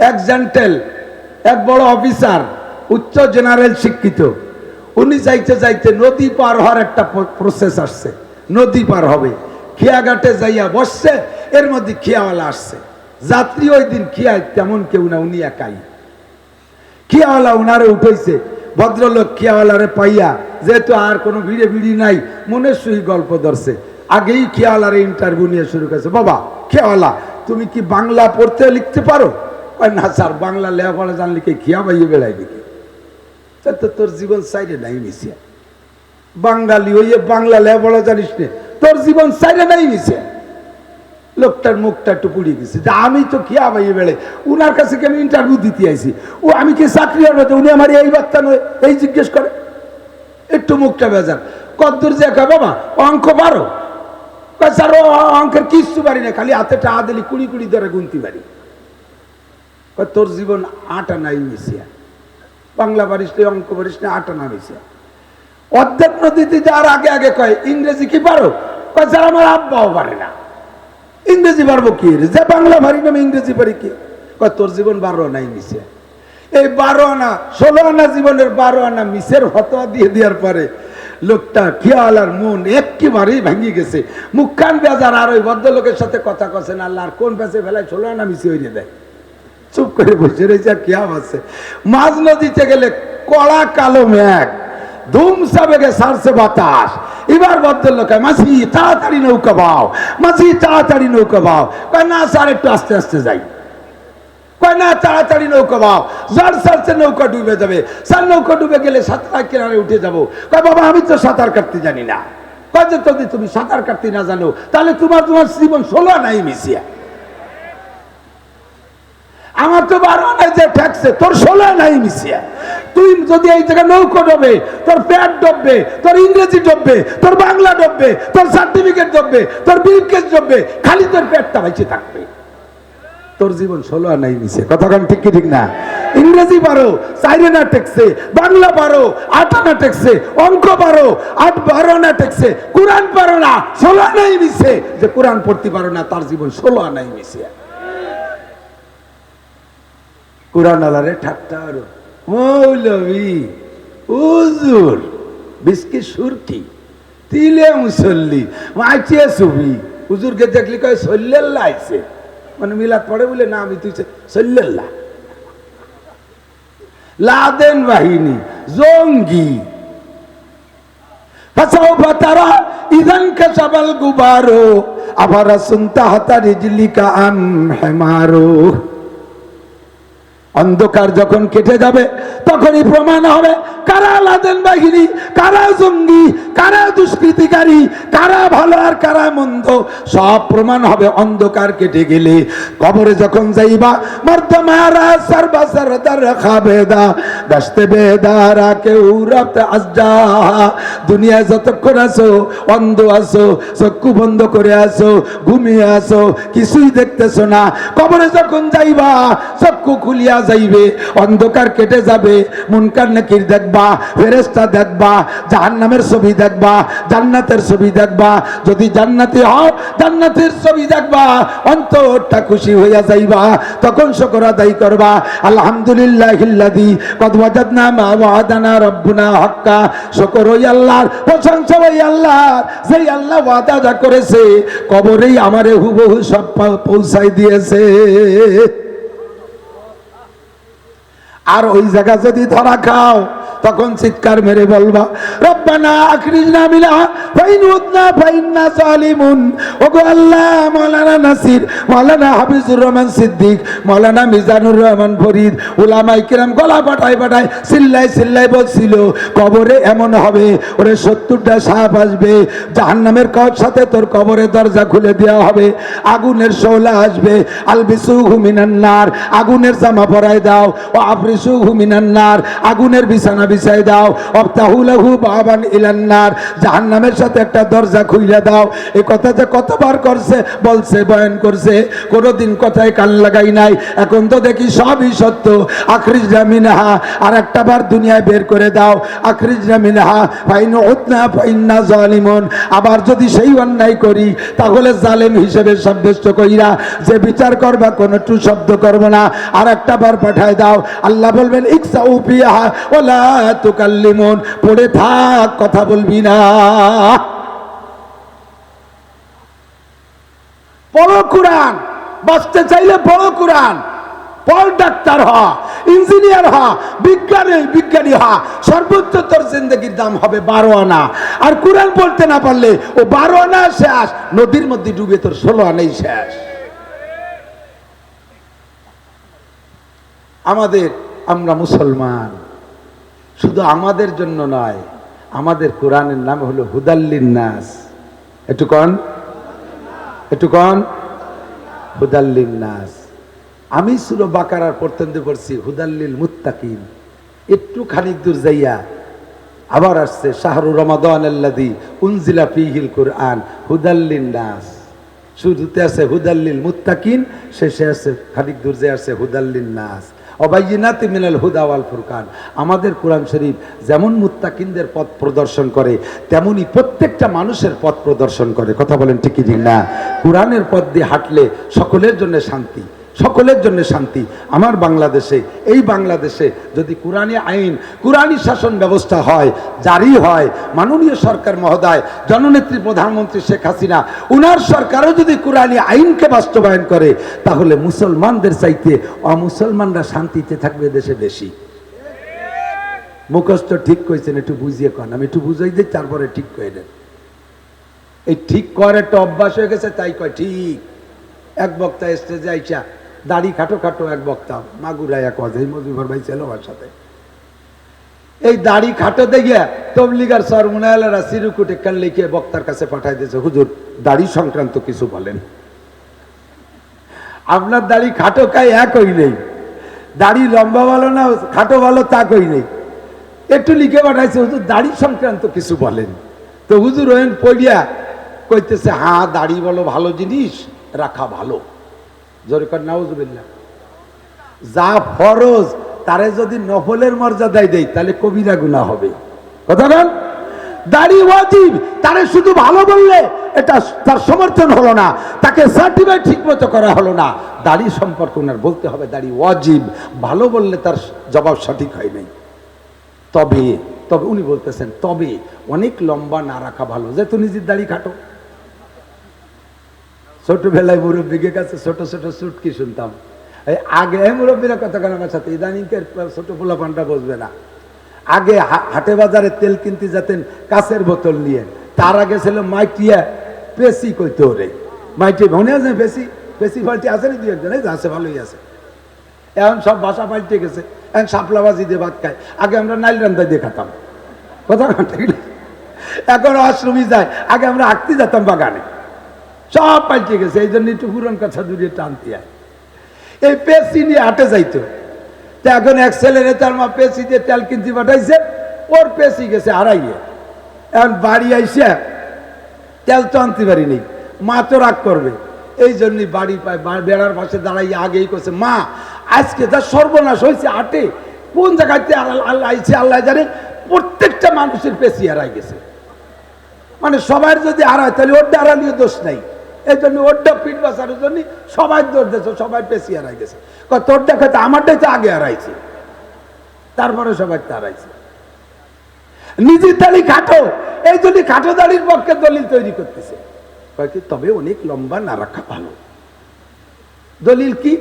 এক জেন্টেল, এক বড় অফিসার, উচ্চ জেনারেল শিক্ষিত, উনি যাইতে যাইতে নদী পার হওয়ার একটা প্রসেস আসছে, নদী পার হবে, খিয়াঘাটে যাইয়া বসছে, এর মধ্যে খিয়াওয়ালা আসছে। যাত্রী ওই দিন খিয়ায় তেমন কেউ না, উনি একাই। খিয়াওয়ালা উনারে উঠাইছে, ভদ্রলোক খিয়াওয়ালারে পাইয়া যেহেতু আর কোনো ভিড়ি নাই, মনের সহি গল্প ধরছে। আগেই খিয়াওয়ালারে ইন্টারভিউ নিয়ে শুরু করেছে। বাবা খিয়াওয়ালা, তুমি কি বাংলা পড়তে লিখতে পারো? না স্যার, বাংলা লেখাপড়া জানলে কি খিয়া বাইয়ে বেড়াই দেখি? তো তোর জীবন সাইডে নাই মিশিয়া, বাঙালি হইয়ে বাংলা লেখাপড়া জানিস নে, তোর জীবন সাইডে নাই মিশিয়া। লোকটার মুখটা একটু পুড়িয়ে গেছে যে আমি তো খিয়া বাইয়ে বেড়ে, উনার কাছে কি আমি ইন্টারভিউ দিতে আইছি? ও আমি কি চাকরি হবে? উনি আমার এই বার্তা নয়, এই জিজ্ঞেস করে। একটু মুখটা বেজার। কদ্দূর যে কয় বাবা অঙ্ক পারো? স্যার অঙ্কের কিচ্ছু পারি না, খালি হাতে টাকা দিলি কুড়ি কুড়ি ধরে গুনতে পারি। তোর জীবন আটা নাই মিশিয়া, বাংলা পারিস না, অঙ্ক পারিস না, আটা না মিশিয়া। অর্ধেক নদীতে যাওয়ার আগে আগে কয় ইংরেজি কি পারো? কয় স্যার আমার আব্বাও পারে না, ইংরেজি পারবো কি? যে বাংলা পারি না আমি ইংরেজি পারি কি? কয় তোর জীবন 12 আনা মিশিয়া। এই 12 আনা 16 আনা জীবনের 12 আনা মিশের হতোয়া দিয়ে দেওয়ার পরে লোকটা খিয়ালার মন একেবারেই ভেঙে গেছে, মুখখান বেজার। আর ওই ভদ্রলোকের সাথে কথা কছে না, আল্লাহ আর কোন পেছে ফেলায় 16 আনা মিশে হইয়ে দেয়। চুপ করে বসে রয়েছে, আর কিয়া আছে। মাঝ নদীতে গেলে কড়া কালো মেঘ, ধুমসা বেগে সারছে বাতাস। এবার ভদ্রলোক মাঝি তাড়াতাড়ি নৌকা বাও, মাঝি তাড়াতাড়ি নৌকা বাও। কয় না স্যার একটু আস্তে আস্তে যাই। কয় না তাড়াতাড়ি নৌকা বাও, জ্বর সারছে নৌকা ডুবে যাবে। স্যার নৌকা ডুবে গেলে সাঁতার কিনারে উঠে যাবো। কয় বাবা আমি তো সাঁতার কাটতে জানি না। কয় যে যদি তুমি সাঁতার কাটতে না জানো তাহলে তোমার জীবন 16 আনাই মিশিয়া। আমার তো 12 আনায় যে ঠেকছে, তোর 16 আনাই মিশিয়া। তুই যদি এই জায়গায় নৌকো ডবে, তোর পেট ডববে, তোর ইংরেজি ডববে, তোর বাংলা ডববে, তোর সার্টিফিকেট ডববে, তোর ব্রিফকেস ডববে, খালি তোর পেটটা বেঁচে থাকবে। তোর জীবন 16 আনাই মিশে। কথাখান ঠিক কি ঠিক না? ইংরেজি পারো 4 আনা টেকছে, বাংলা পারো 8 আনা টেকছে, অঙ্ক পারো 12 আনা টেকছে, কোরআন পারো না 16 আনাই মিশে। যে কোরআন পড়তে পারো না তার জীবন 16 আনাই মিশে। কোরআন আলারে ঠাট্টা আরো মৌলবি হুজুর বিস্কি সুরকি তিলে মুসল্লি মাইছে ছবি। হুজুরকে দেখলি কয় সল্লাল্লাহ আইছে, মানে মিলাদ পড়ে বলে না আমি তুই সল্লাল্লাহ। লাদেন বাহিনী জঙ্গি ফাসাউফা তারা ইযান কাসাবাল গুবারো আবারা সুনতা হাতা রিজলিকা আম হিমারু। অন্ধকার যখন কেটে যাবে তখনই প্রমাণ হবে কারা লাদেন বাহিনী, কারা জঙ্গি, কারা দুষ্কৃতিকারী, কারা ভালো আর কারা মন্দ। সব প্রমাণ হবে অন্ধকার কেটে গেলে। কবরে যখন যাইবা মর্দমারা সর্বসর দর খাবেদা দশতে বেদারা কেউ রাতে আজজা। দুনিয়ায় যতক্ষণ আছো অন্ধ আছো, চক্ষু বন্ধ করে আছো, ঘুমিয়ে আছো, কিছুই দেখতেছো না। কবরে যখন যাইবা চক্ষু খুলিয়া যাইবে, অন্ধকার কেটে যাবে, মুনকার নাকির দেখবা, ফেরেশতা দেখবা, জাহান্নামের ছবি দেখবা, জান্নাতের ছবি দেখবা। যদি জান্নাতি হও জান্নাতের ছবি দেখবা, অন্তরটা খুশি হইয়া যাইবা। তখন শুকর আদায় করবা, আলহামদুলিল্লাহিল্লাযী কদ ওয়াজাদনা মা ওয়াদানা রাব্বুনা হাক্কা। শুকর ওই আল্লাহর, প্রশংসা ওই আল্লাহর, যেই আল্লাহ ওয়াদা যা করেছে কবরেই আমারে হুবহু সব পৌঁছাই দিয়েছে। আর ওই জায়গা যদি ধরা খাও তখন চিৎকার মেরে বলবা রব্বানা আখরিজনা মিনহা ফাইন উদনা ফাইন্না জালিমুন। ওগো আল্লাহ, মাওলানা নাসির, মাওলানা হাফিজুর রহমান সিদ্দিক, মাওলানা মিজানুর রহমান ফরিদ, উলামায়ে কিরাম গলা পাঠায় পাঠায় চিল্লাই চিল্লাই বলছিল কবরে এমন হবে ওরে 70টা সাপ আসবে, জাহান্নামের সাথে তোর কবরের দরজা খুলে দেওয়া হবে, আগুনের শোলা আসবে, আলবিসুহু মিনান নার, আগুনের জামা পরায় দাও, ও আফরিসুহু মিনান নার, আগুনের বিছানা বিছাই দাও, আফতাহু লাহু বাবান ইলান নার, জাহান্নামের সাথে একটা দরজা খুইলা দাও। এই কথা যে কতবার করছে, বলছে, বয়ান করছে, কোনোদিন কথায় কান লাগাই নাই। এখন তো দেখি সবই সত্য। আখরিজনা মিনহা, আর একটা বার দুনিয়ায় বের করে দাও। আখরিজনা মিনহা ফাইন উতনা ফাইন্না জালিমুন, আবার যদি সেই অন্যায় করি তাহলে জালেম হিসেবে সাব্যস্ত কইরা যে বিচার করবা কোনো টু শব্দ করব না। আর একটা বার পাঠায় দাও। আল্লাহ বলবেন ইকসাউ ফিহা ওয়ালা তুকাল্লিমুন, পড়ে থাক, কথা বলবি না। পড়ো কুরআন, বাঁচতে চাইলে পড়ো কুরআন, পড়, ডাক্তার হ, ইঞ্জিনিয়ার হ, বিজ্ঞানী হ, সর্বোচ্চ তোর জিন্দগির দাম হবে 12 আনা। আর কুরআন পড়তে না পারলে ও 12 আনা শেষ, নদীর মধ্যে ডুবে তোর 16 আনাই শেষ। আমরা মুসলমান, শুধু আমাদের জন্য নয়, আমাদের কোরআনের নাম হলো হুদাল্লিন নাস। একটু কন হুদাল্লিন নাস। আমি সূরা বাকারার প্রথম দিয়ে পড়ছি হুদাল্লিল মুত্তাকিন, একটু খানিক দূর যাইয়া আবার আসছে শাহরু রমাদান আল্লাযী উনজিলা ফীহিল কুরআন হুদাল্লিন নাস। শুরুতে আছে হুদাল্লিল মুত্তাকিন, শেষে আছে খানিক দূর যাইয়া আছে হুদাল্লিন নাস অবাইয়িনাতি মিনাল হুদা ওয়াল ফুরকান। আমাদের কোরআন শরীফ যেমন মুত্তাকিনদের পথ প্রদর্শন করে, তেমনি প্রত্যেকটা মানুষের পথ প্রদর্শন করে। কথা বলেন ঠিক কি না? কোরআনের পথ দিয়ে হাঁটলে সকলের জন্য শান্তি, সকলের জন্য শান্তি। আমার বাংলাদেশে, এই বাংলাদেশে যদি কোরআনী আইন, কোরআনী শাসন ব্যবস্থা হয়, জারি হয়, মাননীয় সরকার মহোদয় জননেত্রী প্রধানমন্ত্রী শেখ হাসিনা, উনার সরকারও যদি কোরআনী আইনকে বাস্তবায়ন করে, তাহলে মুসলমানদের চাইতে অমুসলমানরা শান্তিতে থাকবে দেশে বেশি। মুখস্থ ঠিক কইছেন, একটু বুঝিয়ে কন, আমি একটু বুঝাই দিই, তারপরে ঠিক করে দেন। এই ঠিক করার একটা অভ্যাস হয়ে গেছে, তাই কয় ঠিক। এক বক্তা স্টেজে আইসা দাড়ি খাটো এক বক্তা মাগুরাইয়া কজে মজুফর ভাই ছিল আমার সাথে, এই দাড়ি খাটো দেখিয়া তবলিগার সরমুনায়ালারা সিরুকুটে কান লিখে বক্তার কাছে পাঠাই দিয়েছে, হুজুর দাড়ি সংক্রান্ত কিছু বলেন। আপনার দাড়ি খাটো কাই একই নেই, দাড়ি লম্বা ভালো না খাটো ভালো তা কই নেই, একটু লিখে পাঠাইছে, হুজুর দাড়ি সংক্রান্ত কিছু বলেন। তো হুজুর ওয়েন পড়িয়া কইতেছে, হ্যাঁ দাড়ি বলো ভালো জিনিস, রাখা ভালো। জোরে নাউজুবিল্লাহ। যা ফরজ তারে যদি নফলের মর্যাদায় দেয় তাহলে কবিরা গুনাহ হবে। কথা বল, দাড়ি ওয়াজিব, তারে শুধু ভালো বললে এটা তার সমর্থন হলো না, তাকে সার্টিফাই ঠিক মতো করা হলো না। দাড়ি সম্পর্কে ওনার বলতে হবে দাড়ি ওয়াজিব, ভালো বললে তার জবাব সঠিক হয় নাই। তবে উনি বলতেছেন তবে অনেক লম্বা না রাখা ভালো, যেহেতু নিজের দাড়ি খাটো। ছোটবেলায় মুরব্বীর কাছে ছোট ছোট চুটকি শুনতাম, এই আগে মুরব্বীরা কথা কেন আমার সাথে, ইদানিংকের ছোট পোলা পান্ডা বসবে না। আগে হাটে বাজারে তেল কিনতে যেতেন কাঁচের বোতল নিয়ে, তার আগে ছিল মাইটিয়া পেশি কইতে ওরে, মাইটি মনে আছে পেশি পাল্টি আছে না, দু একজন আছে, ভালোই আছে। এখন সব বাসা পাল্টে গেছে, এখন শাপলাবাজি দিয়ে ভাত খায়। আগে আমরা নাইল রান্না দিয়ে খাতাম, কথা এখন আশ্রমী যায়, আগে আমরা আঁকতে যেতাম বাগানে, সব পাল্টে গেছে। এই জন্য একটু পুরন কথা দূরে টানতে হয়। এই পেশি নিয়ে হাটে যাইতো, তো এখন এক ছেলেরে তার মা পেশি দিয়ে তেল কিনতে পাঠাইছে, ওর পেশি গেছে হারাইয়ে। এখন বাড়ি আইসে তেল তো আনতে পারিনি, মা তো রাগ করবে, এই জন্যই বাড়ি পায় বেড়ার পাশে দাঁড়াইয়ে আগেই করছে, মা আজকে যা সর্বনাশ হয়েছে হাটে, কোন জায়গাতে আল্লাহ আইছে আল্লাহ জানে, প্রত্যেকটা মানুষের পেশি হারাই গেছে। মানে সবার যদি হারায় তাহলে ওরটা হারালিও দোষ নাই, এই জন্য ওরটা পিঠ বাঁচানোর জন্য সবাই দোষ দিয়েছে, সবাই পেশি হারাই গেছে। তোর দেখা তো আমারটাই তো আগে হারাইছে, তারপরে সবাই তো হারাইছে। নিজের দাড়ি খাটো, এই জন্য খাটো দাড়ির পক্ষে দলিল তৈরি করতেছে। তবে অনেক লম্বা না রাখা ভালো। দলিল কি?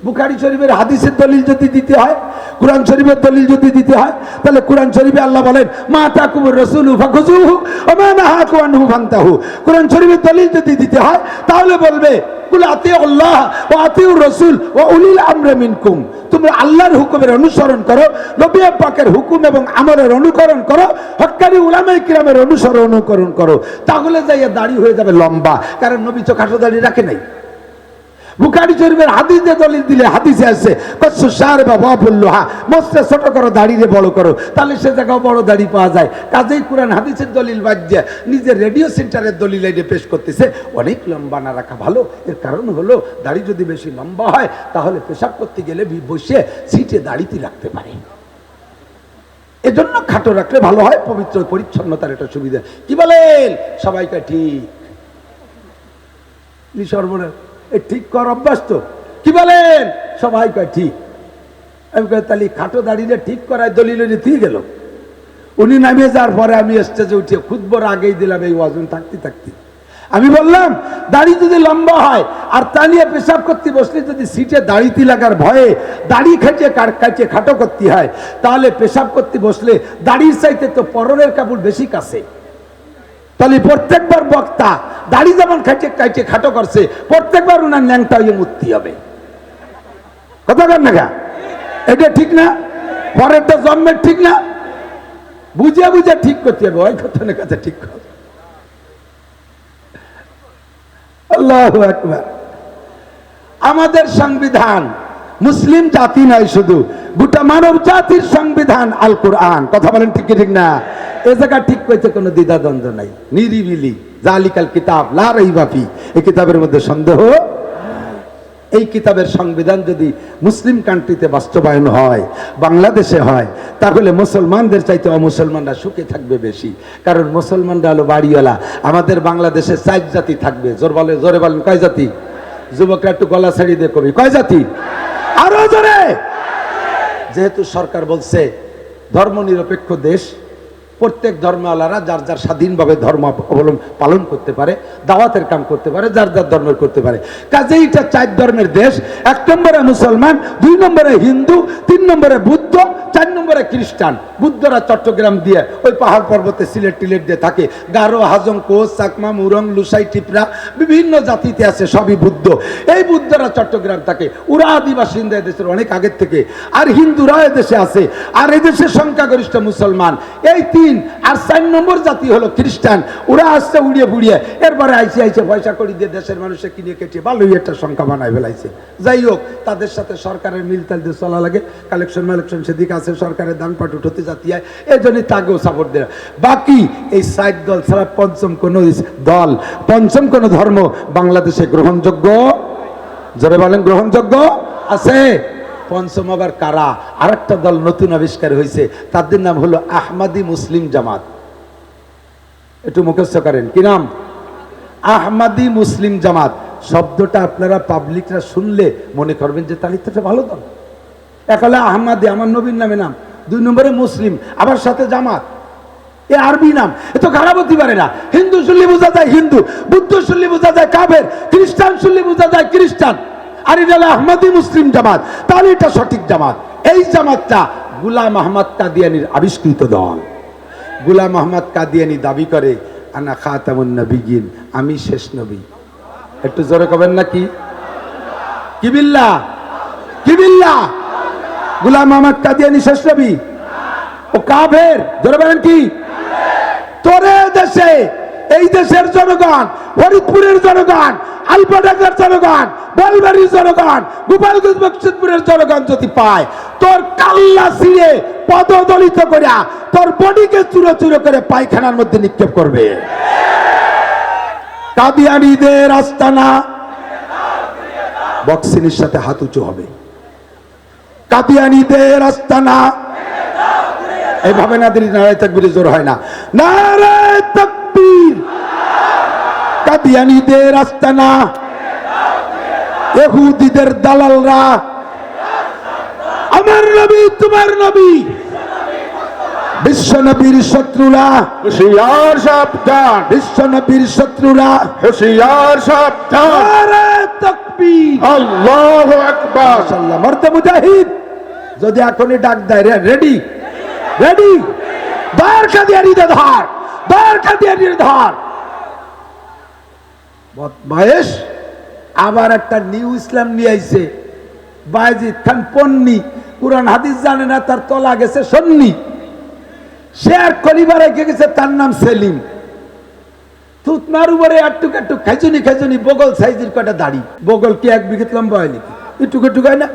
বুখারী শরীফের হাদিসের দলিল যদি দিতে হয়, কুরআন শরীফের দলিল যদি দিতে হয়, তাহলে কুরআন শরীফে আল্লাহ বলেন মা তাকুমুর রাসূলু ফাখুযুহু ওয়া মা নাহাকু আনহু ফান্তাহু। কুরআন শরীফের দলিল যদি দিতে হয় তাহলে বলবে কুল আতিউল্লাহ ওয়া আতিউর রাসূল ওয়া উলিল আমরি মিনকুম। তোমরা আল্লাহর হুকুমের অনুসরণ করো, নবী পাকের হুকুম এবং আমলের অনুকরণ করো, হক্কানি উলামায়ে কিরামের অনুকরণ করো, তাহলে যাইয়া দাড়ি হয়ে যাবে লম্বা। কারণ নবী তো খাটো দাড়ি রাখে নাই। বুখারী শরীফের হাদিসে দলিল দিলে হাদিসে আছে কচ্ছু সার বা বাবুল্লাহা, মস্তে ছোট করো দাড়িরে বড় করো, তাহলে সে জায়গায় বড় দাড়ি পাওয়া যায়। কাজেই কোরআন হাদিসের দলিল বাদ দিয়ে নিজের রেডিও সেন্টারের দলিল এনে পেশ করতেছে অনেক লম্বা না রাখা ভালো। এর কারণ হলো দাড়ি যদি বেশি লম্বা হয় তাহলে পেশাব করতে গেলে বসে সিটে দাড়িতে রাখতে পারে, এজন্য খাটো রাখলে ভালো হয়, পবিত্র পরিচ্ছন্নতার একটা সুবিধা। কি বলেন সবাইকে? ঠিক সর্বনা এই ঠিক কর অভ্যাস তো। কি বলেন সবাই কয় ঠিক। আমি কই তাহলে খাটো দাঁড়িয়ে ঠিক করায় দলিল ঠিক গেল। উনি নামিয়ে যাওয়ার পরে আমি স্টেজে উঠে খুতবার আগেই দিলাম এই ওয়াজন থাকতে থাকতে। আমি বললাম দাড়ি যদি লম্বা হয় আর তা নিয়ে পেশাব করতে বসলে যদি সিটে দাড়িতে লাগার ভয়ে দাড়ি কাটিয়ে খাটো করতে হয়, তাহলে পেশাব করতে বসলে দাড়ির চাইতে তো পরনের কাপড় বেশি কাছে। তাহলে প্রত্যেকবার বক্তা দাড়ি যেমন কাটিয়ে খাটো করছে, প্রত্যেকবার উনার ন্যাংটা হয়ে মূর্তি হবে। কথা বলেন না? এটা ঠিক না? পরেরটা জন্মের ঠিক না? বুঝে বুঝে ঠিক করতে হবে, ওই কথার কাছে ঠিক কর। আল্লাহু আকবার। আমাদের সংবিধান মুসলিম জাতি নয়, শুধু গোটা মানব জাতির সংবিধান আল কোরআন। কথা বলেন ঠিক ঠিক না? এ জায়গা ঠিক কইতে কোনো দ্বিধাদ্বন্দ্ব নাই, নিরিবিলি। জালিকাল কিতাব লা রাইবা ফি, এই কিতাবের মধ্যে সন্দেহ। এই কিতাবের সংবিধান যদি মুসলিম কান্ট্রিতে বাস্তবায়ন হয়, বাংলাদেশে হয়, তাহলে মুসলমানদের চাইতে অমুসলমানরা সুখে থাকবে বেশি। কারণ মুসলমানরা হলো বাড়িওয়ালা। আমাদের বাংলাদেশে 4 জাতি থাকবে। জোরে বলেন কয় জাতি? যুবকরা একটু গলা ছাড়িয়ে দিয়ে কবি কয় জাতি? আরো জোরে। যেহেতু সরকার বলছে ধর্মনিরপেক্ষ দেশ, প্রত্যেক ধর্মাওয়ালারা যার যার স্বাধীনভাবে ধর্ম পালন করতে পারে, দাওয়াতের কাম করতে পারে, যার যার ধর্মের করতে পারে। কাজেই এটা 4 ধর্মের দেশ। 1 নম্বরে মুসলমান, 2 নম্বরে হিন্দু, 3 নম্বরে বুদ্ধ, 4 নম্বরে খ্রিস্টান। বুদ্ধরা চট্টগ্রাম দিয়ে ওই পাহাড় পর্বতে সিলেট টিলেট দিয়ে থাকে। গারো, হাজং, কোচ, চাকমা, মুরং, লুসাই, টিপরা, বিভিন্ন জাতিতে আছে, সবই বুদ্ধ। এই বুদ্ধরা চট্টগ্রাম থাকে। ওরা আদিবাসী দেশের অনেক আগের থেকে। আর হিন্দুরা এদেশে আছে। আর এদেশের সংখ্যাগরিষ্ঠ মুসলমান। এই 3। আর 4 নম্বর জাতি হলো খ্রিস্টান। ওরা আসছে উড়িয়ে বুড়িয়ে, এরপরে আইসে পয়সা করি দিয়ে দেশের মানুষের কিনে কেটে ভালোই একটা সংখ্যা বানায় ফেলাইছে। যাই হোক, তাদের সাথে সরকারের মিলতাল দিয়ে চলা লাগে। কালেকশন মালেকশন সেদিকে আছে, সরকারের দান পাট উঠতে জাতি হয়, এই জন্যই তাকেও সাপোর্ট দেয়। বাকি এই 4 দল ছাড়া পঞ্চম কোন ধর্ম বাংলাদেশে গ্রহণযোগ্য? জোরে বলেন গ্রহণযোগ্য আছে? পঞ্চম আবার কারা? আর একটা দল নতুন আবিষ্কার হয়েছে, তাদের নাম হলো আহমাদি মুসলিম জামাত। একটু মুখস্থ করেন, কি নাম? আহমাদি মুসলিম জামাত। শব্দটা আপনারা পাবলিকরা শুনলে মনে করবেন যে তাহলে তো ভালো দল। এক হলো আহমাদি, আমার নবীর নামে নাম, 2 নম্বরে মুসলিম, আবার সাথে জামাত। এ আরবি নাম, এ তো খারাপ হতে পারে না। হিন্দু শুনলে বোঝা যায় হিন্দু, বুদ্ধ শুনলে বোঝা যায় কাফের, খ্রিস্টান শুনলে বোঝা যায় খ্রিস্টান। আর এটা হলো আহমদি মুসলিম জামাত, তাহলে এটা সঠিক জামাত। এই জামাতটা গোলাম আহমদ কাদিয়ানির আবিষ্কৃত দল। গোলাম আহমদ কাদিয়ানি দাবি করে আনা খাতামুন নবিয়্যিন, আমি শেষ নবী। একটু জোরে কবেন নাকি? কি বিল্লাহ, কি বিল্লাহ? গোলাম আহমদ কাদিয়ানি শেষ নবী? ও কাফের। জোরে বলেন কি? তোরে দেশে, এই দেশের জনগণ, ফরিদপুরের জনগণ, আলপাডাঙ্গার জনগণ, বেলবাড়ির জনগণ, গোপালগঞ্জ বক্সিতপুরের জনগণ যদি পায়, তোর কাল্লা ছিঁড়ে পদদলিত করে তোর বডিকে চুরো চুরো করে পায়খানার মধ্যে নিক্ষেপ করবে। কাদিয়ানীদের আস্তানা বক্সিনের সাথে হাত উঁচু হবে। কাদিয়ানীদের আস্তানা এইভাবে না দিলে নারায়ে তাকবীরে জোর হয় না। নারায়ে তাকবীর। কাদিয়ানীদের আস্তানা, ইহুদিদের দালালরা, আমার নবী তোমার নবী, বিশ্ব নবীর শত্রুরা হুঁশিয়ার সাবধান, বিশ্ব নবীর শত্রুরা হুঁশিয়ার সাবধান। নারায়ে তাকবীর, আল্লাহু আকবার। মাশাআল্লাহ। মর্দে মুজাহিদ যদি এখনই ডাক দেয়, রেডি রেডি, দাঁড় কাদিয়ানীদের ধার, দাঁড় কাদিয়ানীর ধার। বদমায়েশ আবার একটা নিউ ইসলাম নিয়ে আইছে, বায়েজিদ খান পন্নী, কুরআন হাদিস জানে না, তার তলা গেছে সন্নি। সে আর কলিবার রেখে গেছে, তার নাম সেলিম। থুতনার উপরে একটুক একটুক খাইছুনি খাইছুনি বগল সাইজের কটা দাড়ি, বগল কি 1 বিঘে লম্বা হয় নাকি? একটুক একটুক হয় না?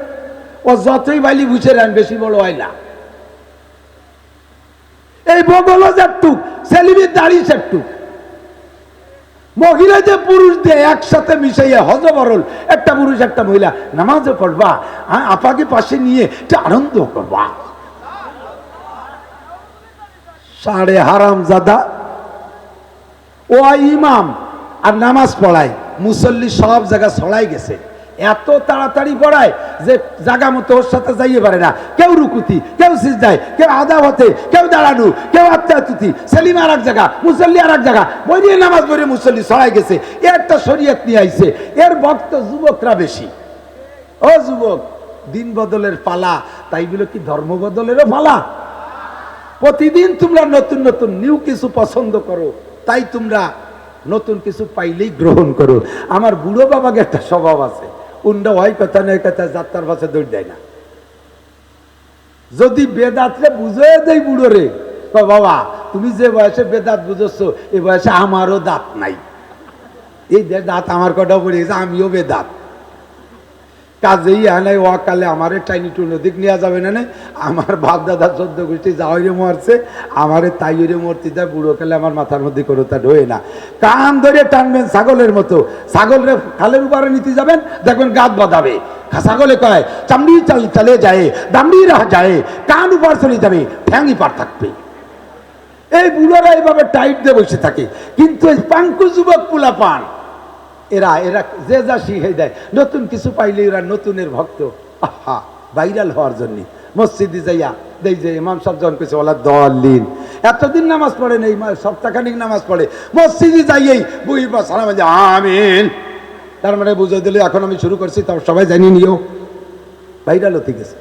ও যতই বাইলি বুঝে রান বেশি বড় হয় না। এই বগলও যেটুক, ছেলিমির দাড়ি সেটুক। মহিলা যে পুরুষ দিয়ে একসাথে মিশাইয়া হজবরল, একটা পুরুষ একটা মহিলা নামাজও পড়বা, আপাকে পাশে নিয়ে একটা আনন্দ করবা। সাড়ে হারাম জাদা ও ইমাম আর নামাজ পড়ায়, মুসল্লি সব জায়গা ছড়াই গেছে, এত তাড়াতাড়ি পড়ায় যে জায়গা মতো ওর সাথে যাইয়ে পারে না। কেউ রুকুতি, কেউ সিজদায়, কেউ আদা হতে, কেউ দাঁড়ানো, কেউ আত্মাতুতি, সেলিম আর এক জায়গা, মুসল্লি আর এক জায়গা, বইয়ে নামাজ পড়ে মুসল্লি ছড়াই গেছে। একটা শরীয়ত নিয়ে আইছে, এর ভক্ত যুবকরা বেশি। ও যুবক, দিন বদলের পালা, তাই বলে কি ধর্ম বদলেরও পালা? প্রতিদিন তোমরা নতুন নতুন নিউ কিছু পছন্দ করো, তাই তোমরা নতুন কিছু পাইলেই গ্রহণ করো। আমার বুড়ো বাবাকে একটা স্বভাব আছে, উন্ডা হয় কথা নয় কথা যাত্রার পাশে দৌড় দেয় না। যদি বেদাতলে বুঝে দেয় বুড়ো রে, বাবা তুমি যে বয়সে বেদাত বুঝেছো, এই বয়সে আমারও দাঁত নাই, এই দাঁত আমার কটাও পড়ে গেছে, আমিও বেদাত। কাজেই আনাই ওয়াকালে আমারে টাইনি টু নদীক নেওয়া যাবে না। আমার বাপ দাদা 14 গোষ্ঠী যাওয়ারে মরছে, আমারে তাইরে মরতে দেয়, বুড়ো কালে আমার মাথার মধ্যে কোনো তা ঢোয়ে না। কান ধরে টানবেন ছাগলের মতো, ছাগলের খালের উপরে নিতে যাবেন, দেখবেন গাত বাঁধাবে। ছাগলে কয় চামড়ি চালে যায়, দামড়ি রাহ যায়, কান উপর চলে যাবে, ঠ্যাংই পার থাকবে। এই বুড়োরা এইভাবে টাইট দিয়ে বসে থাকে, কিন্তু এই পাঙ্কু যুবক পোলা পান, এরা এরা যে যা শিখে দেয়, নতুন কিছু পাইলে এরা নতুনের ভক্ত। আহা, ভাইরাল হওয়ার জন্য মসজিদে যাইয়া দেই যে ইমাম সাহেব যখন কইছে ওলা দলিন, এতদিন নামাজ পড়ে নেই, সপ্তাহখানিক নামাজ পড়ে, মসজিদে যাইয়েই বুঝবা সালাম আমিন, তার মানে বুঝে দিলে এখন আমি শুরু করছি, তারপর সবাই জানি নিও, ভাইরাল হতে গেছে।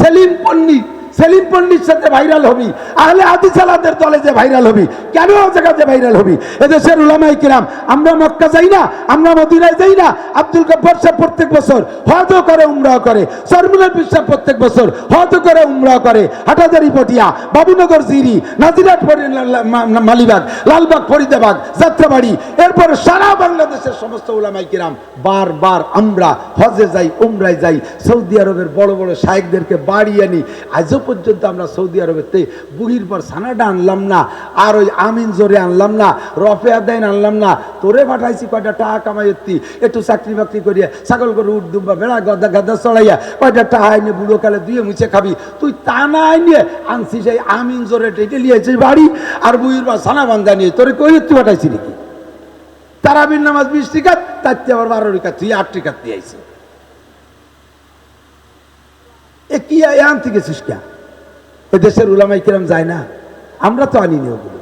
সেলিম পণ্ডিত, সেলিম পণ্ডিত সাথে ভাইরাল হবি, আহলে হাদিস আলাদের দলে যে ভাইরাল হবি, কেন জায়গাতে ভাইরাল হবি? এদেশের উলামায়ে কিরাম, আমরা মক্কা যাই না, আমরা মদিনায় যাই না, আব্দুল গফফার সাহেব প্রত্যেক বছর হজও করে উমরাও করে, সরমুলের পীর সাহেব প্রত্যেক বছর হজও করে উমরাও করে, হাটাজারি পটিয়া, বাবুনগর জিরি, নাজিরাট মালিবাগ, লালবাগ, ফরিদাবাদ, যাত্রাবাড়ি, এরপর সারা বাংলাদেশের সমস্ত উলামায়ে কিরাম বারবার আমরা হজে যাই, উমরায় যাই, সৌদি আরবের বড় বড় শায়েখদেরকে বাড়ি আনি। আজও পর্যন্ত আমরা সৌদি আরবেতে বুড়ির পর সানাটা আনলাম না, আর ওই আমিন জোরে আনলাম না, রফে আদায়ন আনলাম না, তোরে পাঠাইছি কয়টা টাকা কামাইতি, একটু চাকরি বাকরি করিয়া ছাগল করে উঠ দুম্বা বেড়া গদা গাদা চড়াইয়া কয়টা টাকা আইনে বুড়ো কালে দুয়ে মুছে খাবি, তুই তা না আইনে আনছিস এই আমিন জোরে টেটে লিয়েছিস বাড়ি, আর বুড়ির পর সানা বান্ধা নিয়ে তোরে কই তুই পাঠাইছি নাকি? তারাবির নামাজ 20 টিকাত, তার চেয়ে আবার 12 টিকাত, তুই 8 টিকাত দিয়ে আইছি। এ কি আনতে গেছিস কে? ও দেশের উলামায়ে কিরাম যায় না, আমরা তো আনি নি ওগুলো,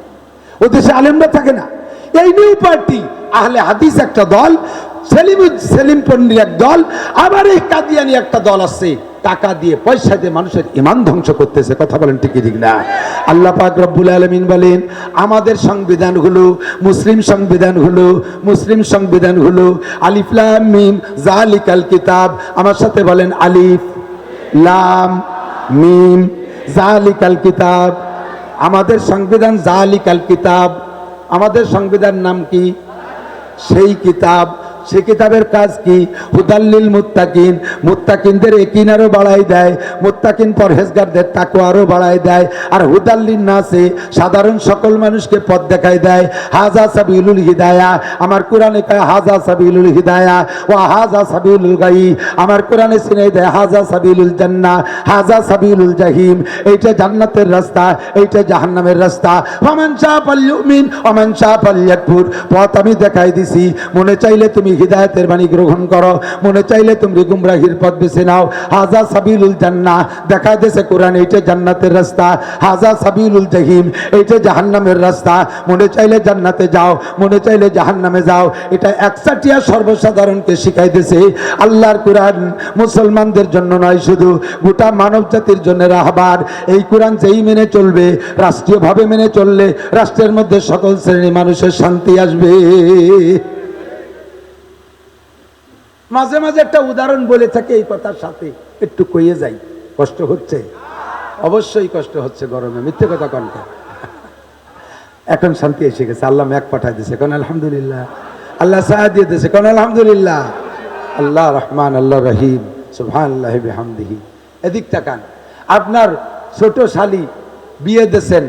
ও দেশে আলেমরা থাকে না। এই নিউ পার্টি আহলে হাদিস একটা দল, সেলিম পন্ডির এক দল, আবার এই কাদিয়ানি একটা দল আছে, টাকা দিয়ে পয়সা দিয়ে মানুষের ঈমান ধ্বংস করতেছে। কথা বলেন ঠিক ঠিক না? আল্লাহ পাক রব্বুল আলামিন বলেন, আমাদের সংবিধান হলো মুসলিম সংবিধান, হলো মুসলিম সংবিধান হলো আলিফ লাম মিম যালিকাল কিতাব। আমার সাথে বলেন আলিফ লাম মিম যালিকাল কিতাব। আমাদের সংবিধান যালিকাল কিতাব। আমাদের সংবিধান নাম কি? সেই কিতাব। সে কিতাবের কাজ কি? হুদাল্লিল মুত্তাকিন, মুত্তাকিনদের ইয়াকিন আরো বাড়ায় দেয়, মুত্তাকিন পরহেজগারদের তাকওয়া আরো বাড়ায় দেয়, আর হুদাল্লিন নাসে সাধারণ সকল মানুষকে পথ দেখায় দেয়। হাজা সাবিলুল হিদায়া, আমার কোরআনে কয় হাজা সাবিলুল হিদায়া ওয়া হাজা সাবিলুল গায়ি। আমার কোরআনে চিনাই দেয় হাজা সাবিলুল জান্নাহ, হাজা সাবিলুল জাহিম। এইটা জান্নাতের রাস্তা, এইটা জাহান্নামের রাস্তা। ফামান শাআ ফালইউমিন ওয়া মান শাআ ফালইয়াকফুর। পথ আমি দেখাই দিছি, মনে চাইলে তুমি হিদায়াতের বাণী গ্রহণ করো, মনে চাইলে তুমি গুমরাহির পথ বেছে নাও। হাজা সাবিলুল জান্নাহ দেখা দিয়েছে কোরআন, এইটা জান্নাতের রাস্তা। হাজা সাবিলুল জাহিম, এইটা জাহান্নামের রাস্তা। মনে চাইলে জান্নাতে যাও, মনে চাইলে জাহান্নামে যাও। এটা একসাটিয়া সর্বসাধারণকে শিখাই দিয়েছে আল্লাহর কোরআন। মুসলমানদের জন্য নয়, শুধু গোটা মানব জাতির জন্য রাহবার। এই কোরআন যেই মেনে চলবে, রাষ্ট্রীয়ভাবে মেনে চললে রাষ্ট্রের মধ্যে সকল শ্রেণী মানুষের শান্তি আসবে। মাঝে মাঝে একটা উদাহরণ বলে থাকে, এই কথার সাথে একটু কইয়ে যাই। কষ্ট হচ্ছে? অবশ্যই কষ্ট হচ্ছে গরমে, মিথ্যে কথা কনকা। এখন শান্তি এসে গেছে, আল্লাহ ম্যাক পাঠাই দিয়েছে, কোন আলহামদুলিল্লাহ। আল্লাহ সাহায্য দিয়ে দিয়েছে, কোন আলহামদুলিল্লাহ। আল্লাহ রহমান, আল্লাহ রহিম, সুবহানাল্লাহি বিহামদিহি। এদিক তাকান, আপনার ছোট শালি বিয়ে দিয়েছেন,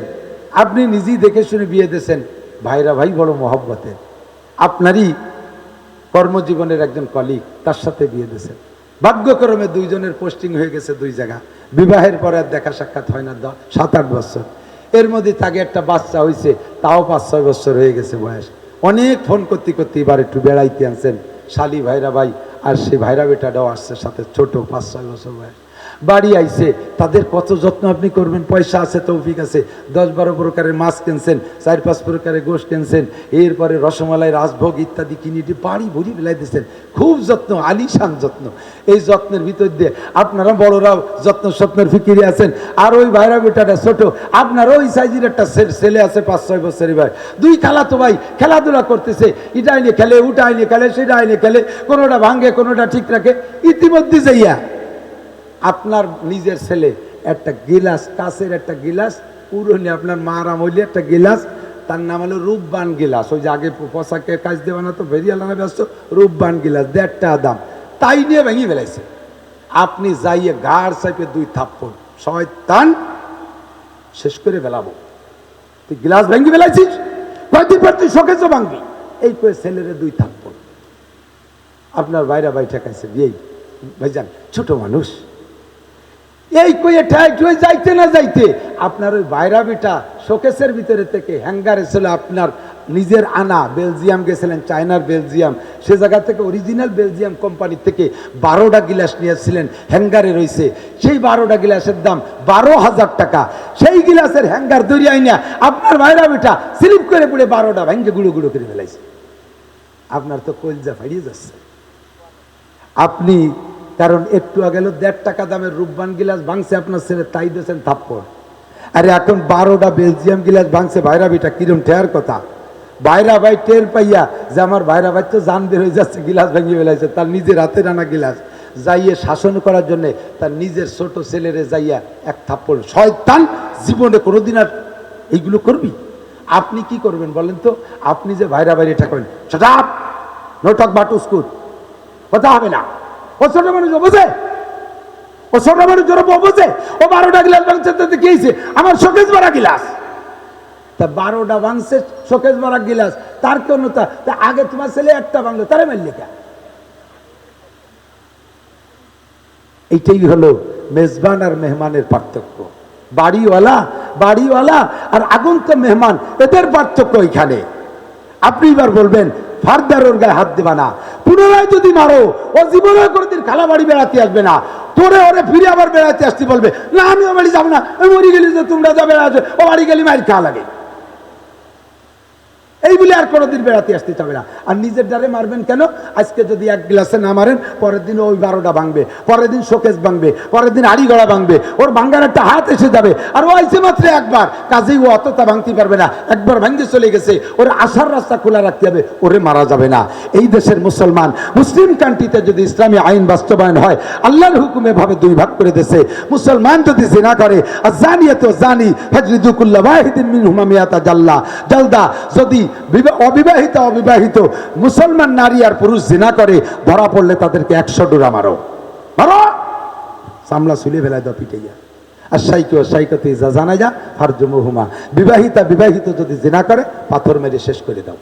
আপনি নিজেই দেখে শুনে বিয়ে দিয়েছেন, ভাইরা ভাই বড় মহব্বতের, আপনারই কর্মজীবনের একজন কলিগ, তার সাথে বিয়ে দিয়েছেন। ভাগ্যক্রমে দুইজনের পোস্টিং হয়ে গেছে দুই জায়গা, বিবাহের পরে আর দেখা সাক্ষাৎ হয় না 7-8 বছর। এর মধ্যে তাকে একটা বাচ্চা হয়েছে, তাও 5-6 বছর হয়ে গেছে বয়স। অনেক ফোন করতে করতে এবার একটু বেড়াইতে আনছেন শালি ভাইরা ভাই, আর সেই ভাইরা বেটাটাও আসছে সাথে, ছোট 5-6 বছর বয়স। বাড়ি আইছে, তাদের কত যত্ন আপনি করবেন, পয়সা আছে, তৌফিক আছে, 10-12 প্রকারের মাছ কিনছেন, 4-5 প্রকারের গোশ কিনছেন, এরপরে রসমালাই, রাজভোগ ইত্যাদি কিনিটি বাড়ি ভরি বেলাই দিচ্ছেন, খুব যত্ন, আলিশান যত্ন। এই যত্নের ভিতর দিয়ে আপনারা বড়রাও যত্ন স্বপ্নের ফিকিরে আছেন, আর ওই ভাইরা বেটাটা ছোট, আপনারও ওই সাইজের একটা ছেলে আছে 5-6 বছরের ভাই, দুই খালাতো ভাই খেলাধুলা করতেছে, এটা আইনে খেলে, ওটা আইনে খেলে, সেটা আইনে খেলে, কোনোটা ভাঙ্গে, কোনোটা ঠিক রাখে। ইতিমধ্যে যাইয়া আপনার নিজের ছেলে একটা গিলাস, কাছের একটা গিলাস, পুরনো আপনার মারাম হইলে একটা গিলাস, তার নাম হলো রূপবান গিলাস, ওই যে আগে পোশাকের কাজ দেওয়া না তো, ভেরিয়ালানা ব্যস্ত, রূপবান গিলাস 1.5 টাকা দাম, তাই নিয়ে ভেঙে ফেলাইছে। আপনি যাইয়ে গাড় চাইপে 2 থাপ্পড়, শয়তান শেষ করে ফেলাবো, তুই গিলাস ভেঙে ফেলাইছিস, কয়দিন পর তুই শোকেছো ভাঙবি, এই করে ছেলেরে 2 থাপ্পড়। আপনার বাইরা বাই ঠেকাইছে, এই ভাইজান ছোট মানুষ, এই কয়ে ঠেক হয়ে যাইতে না যাইতে আপনার ওই বাইরা বেটা শোকেসের ভিতরে থেকে হ্যাঙ্গারে ছিল, আপনার নিজের আনা, বেলজিয়াম গেছিলেন, চায়নার বেলজিয়াম, সে জায়গা থেকে অরিজিনাল বেলজিয়াম কোম্পানি থেকে 12টা গিলাস নিয়েছিলেন, হ্যাঙ্গারে রয়েছে, সেই 12টা গিলাসের দাম 12,000 টাকা। সেই গিলাসের হ্যাঙ্গার দরিয়াই না আপনার বাইরা বেটা স্লিপ করে পড়ে 12টা ভেঙে গুঁড়ো গুঁড়ো করে ফেলাইছে। আপনার তো কলজা ফাড়িয়ে যাচ্ছে। আপনি কারণ একটু আগে 1.5 টাকা দামের রূপবান গিলাস ভাঙছে আপনার ছেলে, তাই দিয়েছেন থাপ্পড়। আরে এখন 12টা বেলজিয়াম গিলাস ভাঙছে ভাইরা ভাইটা, কিরম ঠেয়ার কথা। ভাইরা ভাই টের পাইয়া যে আমার ভাইরা ভাই তো জান বের হয়ে যাচ্ছে, গিলাস ভেঙে ফেলাইছে, তার নিজের হাতে রানা গিলাস যাইয়ে শাসন করার জন্য তার নিজের ছোট ছেলেরে যাইয়া এক থাপ্পড়। শয়তান, জীবনে কোনোদিন আর এইগুলো করবি? আপনি কি করবেন বলেন তো? আপনি যে ভাইরা ভাইরে ঠেকাবেন, shut up, no talk but উস্কুট, কথা হবে না। ও ছোট মানুষ বোঝে, ও ছোট মানুষ বোঝে, ও 12টা গিলাস ভাঙছে, দেখিয়েছে আমার শোকেস ভরা গিলাস, তা 12টা ভাঙছে শোকেস ভরা গিলাস, তার কেন তা আগে তোমার ছেলে একটা ভাঙলো, তারে মারলে কে? এইটাই হলো মেজবান আর মেহমানের পার্থক্য। বাড়িওয়ালা আর আগন্ত মেহমান, এদের পার্থক্য এখানে। আপনি এবার বলবেন ফার্দার ওর গায়ে হাত দেবা না, পুনরায় যদি মারো ও জীবনে কোনোদিন খালা বাড়ি বেড়াতে আসবে না, তোরে ওরে ফিরে আবার বেড়াতে আসতে বলবে, না আমি ও বাড়ি যাবো না, আমি মরি গেলি যে তোমরা যা বেড়াচ্ছ, ও বাড়ি গেলি মারি খাওয়া লাগে, এই বলে আর কোনোদিন বেড়াতে আসতে চাবে না। আর নিজের দ্বারে মারবেন কেন? আজকে যদি এক গ্লাসে না মারেন, পরের দিন ওই 12টা ভাঙবে, পরের দিন শোকেস ভাঙবে, পরের দিন আড়ি গড়া ভাঙবে, ওর ভাঙ্গার একটা হাত এসে যাবে, আর ও আইসে মাত্র একবার, কাজেই ও অতটা ভাঙতে পারবে না, একবার ভাঙতে চলে গেছে, ওর আসার রাস্তা খোলা রাখতে হবে, ওরে মারা যাবে না। এই দেশের মুসলমান, মুসলিম কান্ট্রিতে যদি ইসলামী আইন বাস্তবায়ন হয়, আল্লাহর হুকুমে ভাবে 2 ভাগ করে দেশে, মুসলমান যদি জিনা করে, আযানিয়াতু যানি ফাজলিদু কুল্লা ওয়াহিদিন মিনহুমা মিয়াতা জালদা, যদি অবিবাহিত মুসলমান নারী আর পুরুষ জিনা করে, ধরা পড়লে তাদেরকে 100 ডোরা মারো, সামলা ছুলে ফেলায় দাও পিটাইয়া। আর সাইকতে যা জানা যা ফারজুমুহুমা, বিবাহিত যদি জিনা করে পাথর মেরে শেষ করে দাও।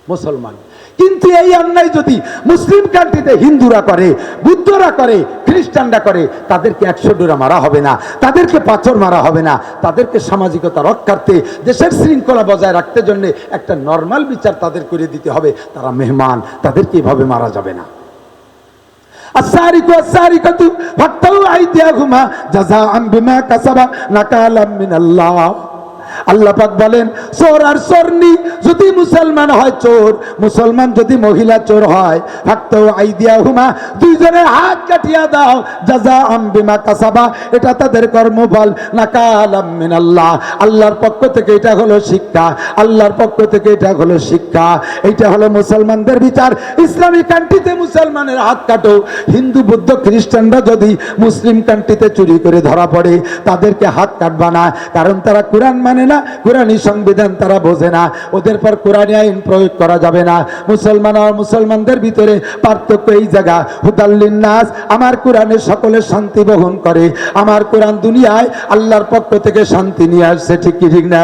মুসলমান কিন্তু এই অন্যায় যদি মুসলিম কান্ট্রিতে হিন্দুরা করে, বুদ্ধরা করে, খ্রিস্টানরা করে, তাদেরকে 100 ডোরা মারা হবে না, তাদেরকে পাথর মারা হবে না, তাদেরকে সামাজিকতা রক্ষার্থে, দেশের শৃঙ্খলা বজায় রাখতে জন্য একটা নর্মাল বিচার তাদের করে দিতে হবে। তারা মেহমান, তাদেরকে এভাবে মারা যাবে না। আল্লাহ পাক বলেন, চোর আর চোরনি যদি মুসলমান হয় চোর, মুসলমান যদি মহিলা চোর হয়, ফাক্তাউ আইদিয়াহুমা, দুইজনের হাত কাটিয়া দাও, জাযাআম বিমা কাসাবা, এটা তাদের কর্মফল, নাকালাম মিনাল্লাহ, আল্লাহর পক্ষ থেকে এটা হলো শিক্ষা, আল্লাহর পক্ষ থেকে এটা হলো শিক্ষা, এটা হলো মুসলমানদের বিচার। ইসলামী কান্ট্রিতে মুসলমানের হাত কাটো, হিন্দু বৌদ্ধ খ্রিস্টানরা যদি মুসলিম কান্ট্রিতে চুরি করে ধরা পড়ে, তাদেরকে হাত কাটবা না, কারণ তারা কোরআন মানে না, কোরআনী সংবিধান তারা বোঝে না, ওদের পর কোরআনী আইন প্রয়োগ করা যাবে না। মুসলমান আর মুসলমানদের ভিতরে পার্থক্য এই জায়গা, হুদাল্লিন নাস, আমার কোরআনে সকলের শান্তি বহন করে, আমার কোরআন দুনিয়ায় আল্লাহর পক্ষ থেকে শান্তি নিয়ে আসছে, ঠিক কি ঠিক না?